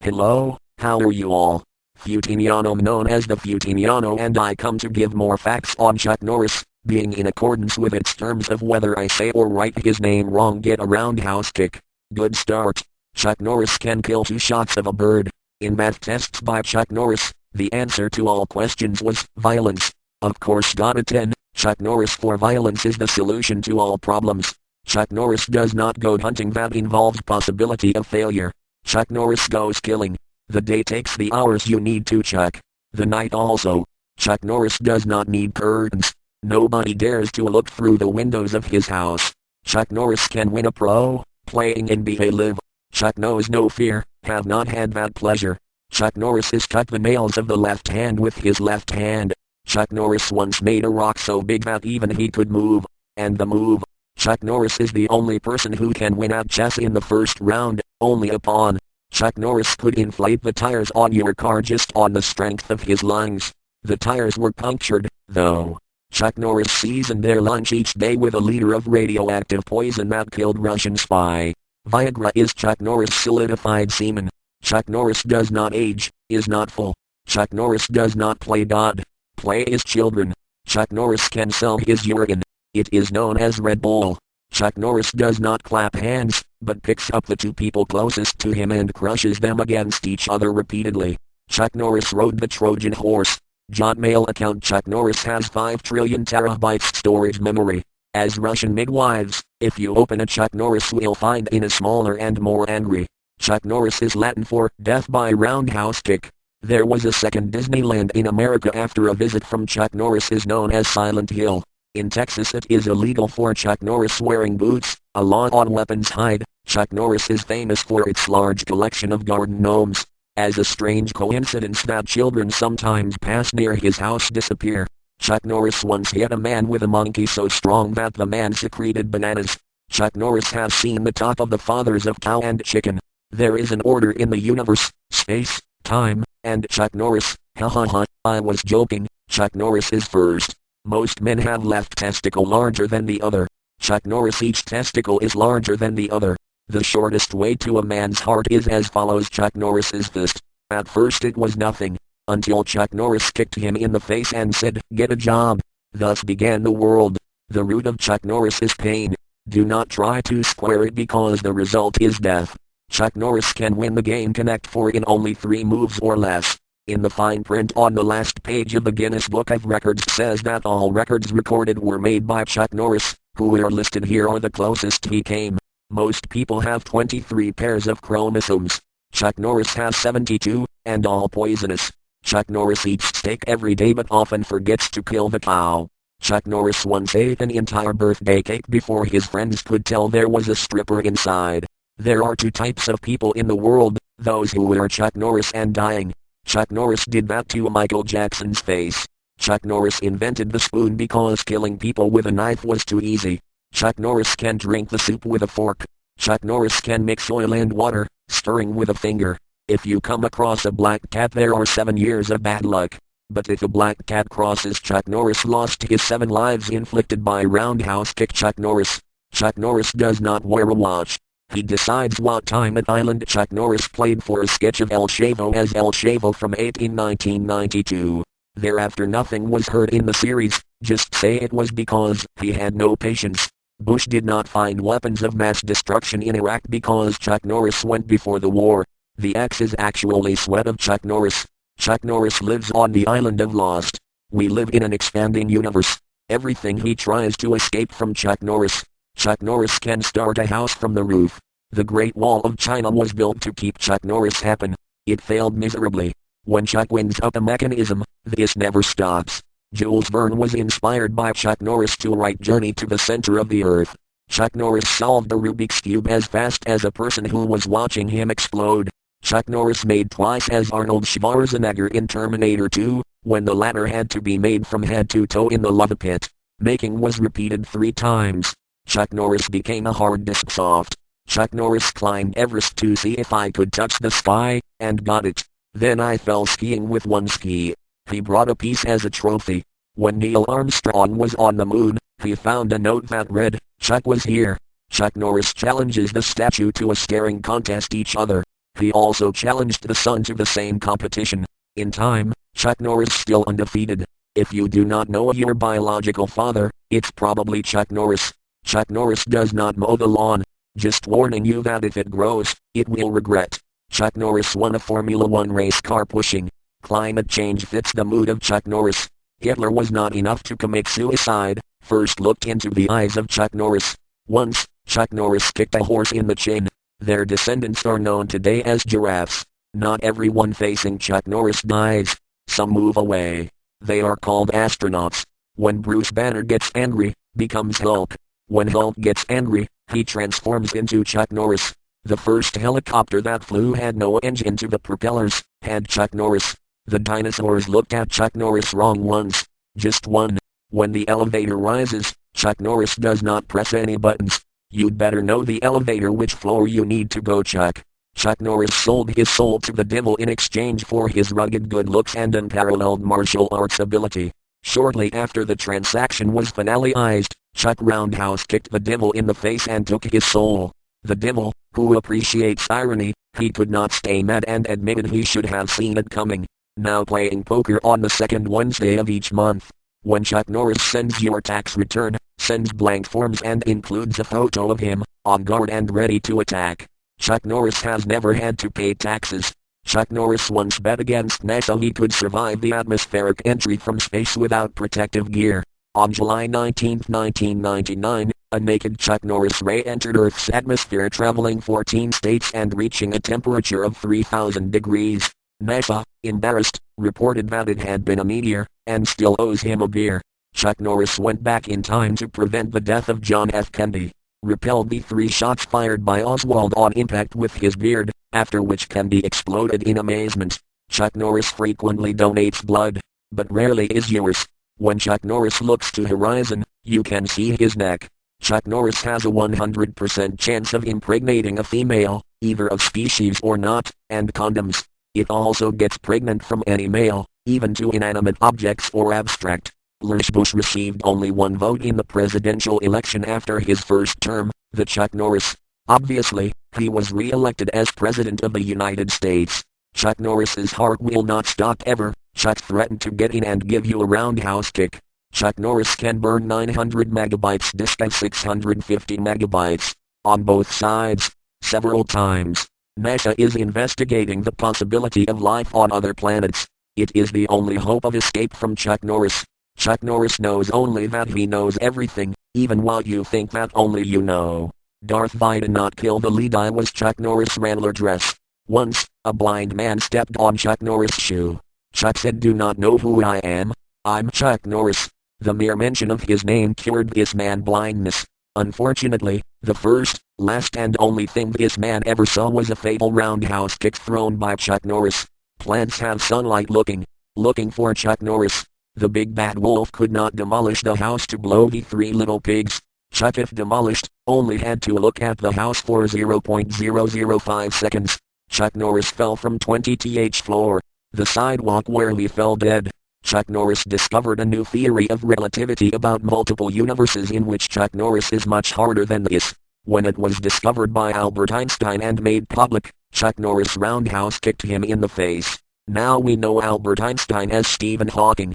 Hello, how are you all? Futiniano known as the Futiniano and I come to give more facts on Chuck Norris, being in accordance with its terms of whether I say or write his name wrong get a roundhouse kick. Good start. Chuck Norris can kill 2 shots of a bird. In math tests by Chuck Norris, the answer to all questions was violence. Of course got a 10. Chuck Norris for violence is the solution to all problems. Chuck Norris does not go hunting that involves possibility of failure. Chuck Norris goes killing. The day takes the hours you need to Chuck. The night also. Chuck Norris does not need curtains. Nobody dares to look through the windows of his house. Chuck Norris can win a pro, playing NBA Live. Chuck knows no fear, have not had that pleasure. Chuck Norris has cut the nails of the left hand with his left hand. Chuck Norris once made a rock so big that even he could move. And the move. Chuck Norris is the only person who can win at chess in the first round, only a pawn. Chuck Norris could inflate the tires on your car just on the strength of his lungs. The tires were punctured, though. Chuck Norris seasoned their lunch each day with a liter of radioactive poison that killed Russian spy. Viagra is Chuck Norris solidified semen. Chuck Norris does not age, is not full. Chuck Norris does not play God. Play his children. Chuck Norris can sell his urine. It is known as Red Bull. Chuck Norris does not clap hands, but picks up the 2 people closest to him and crushes them against each other repeatedly. Chuck Norris rode the Trojan horse. Hotmail account Chuck Norris has 5 trillion terabytes storage memory. As Russian midwives, if you open a Chuck Norris will find in a smaller and more angry. Chuck Norris is Latin for death by roundhouse kick. There was a second Disneyland in America after a visit from Chuck Norris is known as Silent Hill. In Texas it is illegal for Chuck Norris wearing boots, a law on weapons hide. Chuck Norris is famous for its large collection of garden gnomes. As a strange coincidence that children sometimes pass near his house disappear. Chuck Norris once hit a man with a monkey so strong that the man secreted bananas. Chuck Norris has seen the top of the fathers of cow and chicken. There is an order in the universe, space, time, and Chuck Norris, ha ha ha, I was joking. Chuck Norris is first. Most men have left testicle larger than the other. Chuck Norris each testicle is larger than the other. The shortest way to a man's heart is as follows Chuck Norris's fist. At first it was nothing. Until Chuck Norris kicked him in the face and said, get a job. Thus began the world. The root of Chuck Norris is pain. Do not try to square it because the result is death. Chuck Norris can win the game Connect 4 in only 3 moves or less. In the fine print on the last page of the Guinness Book of Records says that all records recorded were made by Chuck Norris, who are listed here are the closest he came. Most people have 23 pairs of chromosomes. Chuck Norris has 72, and all poisonous. Chuck Norris eats steak every day but often forgets to kill the cow. Chuck Norris once ate an entire birthday cake before his friends could tell there was a stripper inside. There are 2 types of people in the world, those who are Chuck Norris and dying. Chuck Norris did that to Michael Jackson's face. Chuck Norris invented the spoon because killing people with a knife was too easy. Chuck Norris can drink the soup with a fork. Chuck Norris can mix oil and water, stirring with a finger. If you come across a black cat there are 7 years of bad luck. But if a black cat crosses Chuck Norris lost his 7 lives inflicted by roundhouse kick Chuck Norris. Chuck Norris does not wear a watch. He decides what time at Island. Chuck Norris played for a sketch of El Chavo as El Chavo from 1992. Thereafter nothing was heard in the series, just say it was because he had no patience. Bush did not find weapons of mass destruction in Iraq because Chuck Norris went before the war. The X is actually sweat of Chuck Norris. Chuck Norris lives on the island of Lost. We live in an expanding universe. Everything he tries to escape from Chuck Norris. Chuck Norris can start a house from the roof. The Great Wall of China was built to keep Chuck Norris happen. It failed miserably. When Chuck winds up a mechanism, this never stops. Jules Verne was inspired by Chuck Norris to write Journey to the Center of the Earth. Chuck Norris solved the Rubik's Cube as fast as a person who was watching him explode. Chuck Norris made twice as Arnold Schwarzenegger in Terminator 2, when the latter had to be made from head to toe in the lava pit. Making was repeated 3 times. Chuck Norris became a hard disk soft. Chuck Norris climbed Everest to see if I could touch the sky, and got it. Then I fell skiing with 1 ski. He brought a piece as a trophy. When Neil Armstrong was on the moon, he found a note that read, Chuck was here. Chuck Norris challenges the statue to a staring contest each other. He also challenged the son to the same competition. In time, Chuck Norris still undefeated. If you do not know your biological father, it's probably Chuck Norris. Chuck Norris does not mow the lawn. Just warning you that if it grows, it will regret. Chuck Norris won a Formula One race car pushing. Climate change fits the mood of Chuck Norris. Hitler was not enough to commit suicide. First look into the eyes of Chuck Norris. Once, Chuck Norris kicked a horse in the chin. Their descendants are known today as giraffes. Not everyone facing Chuck Norris dies. Some move away. They are called astronauts. When Bruce Banner gets angry, becomes Hulk. When Hulk gets angry, he transforms into Chuck Norris. The first helicopter that flew had no engine to the propellers, had Chuck Norris. The dinosaurs looked at Chuck Norris wrong once. Just one. When the elevator rises, Chuck Norris does not press any buttons. You'd better know the elevator which floor you need to go, Chuck. Chuck Norris sold his soul to the devil in exchange for his rugged good looks and unparalleled martial arts ability. Shortly after the transaction was finalized, Chuck roundhouse kicked the devil in the face and took his soul. The devil, who appreciates irony, he could not stay mad and admitted he should have seen it coming. Now playing poker on the second Wednesday of each month. When Chuck Norris sends your tax return, sends blank forms and includes a photo of him, on guard and ready to attack. Chuck Norris has never had to pay taxes. Chuck Norris once bet against NASA he could survive the atmospheric entry from space without protective gear. On July 19, 1999, a naked Chuck Norris ray entered Earth's atmosphere traveling 14 states and reaching a temperature of 3,000 degrees. NASA, embarrassed, reported that it had been a meteor, and still owes him a beer. Chuck Norris went back in time to prevent the death of John F. Kennedy. Repelled the 3 shots fired by Oswald on impact with his beard, after which Kennedy exploded in amazement. Chuck Norris frequently donates blood, but rarely is yours. When Chuck Norris looks to horizon, you can see his neck. Chuck Norris has a 100% chance of impregnating a female, either of species or not, and condoms. It also gets pregnant from any male, even to inanimate objects or abstract. Bush received only 1 vote in the presidential election after his first term, the Chuck Norris. Obviously, he was re-elected as President of the United States. Chuck Norris's heart will not stop ever. Chuck threatened to get in and give you a roundhouse kick. Chuck Norris can burn 900 megabytes disk and 650 megabytes. On both sides. Several times. NASA is investigating the possibility of life on other planets. It is the only hope of escape from Chuck Norris. Chuck Norris knows only that he knows everything, even while you think that only you know. Darth Vader not kill the Levi was Chuck Norris' Wrangler dress. Once, a blind man stepped on Chuck Norris' shoe. Chuck said, "Do not know who I am? I'm Chuck Norris." The mere mention of his name cured this man blindness. Unfortunately, the first, last and only thing this man ever saw was a fatal roundhouse kick thrown by Chuck Norris. Plants have sunlight looking for Chuck Norris. The big bad wolf could not demolish the house to blow the 3 little pigs. Chuck, if demolished, only had to look at the house for 0.005 seconds. Chuck Norris fell from 20th floor. The sidewalk where he fell dead. Chuck Norris discovered a new theory of relativity about multiple universes in which Chuck Norris is much harder than this. When it was discovered by Albert Einstein and made public, Chuck Norris roundhouse kicked him in the face. Now we know Albert Einstein as Stephen Hawking.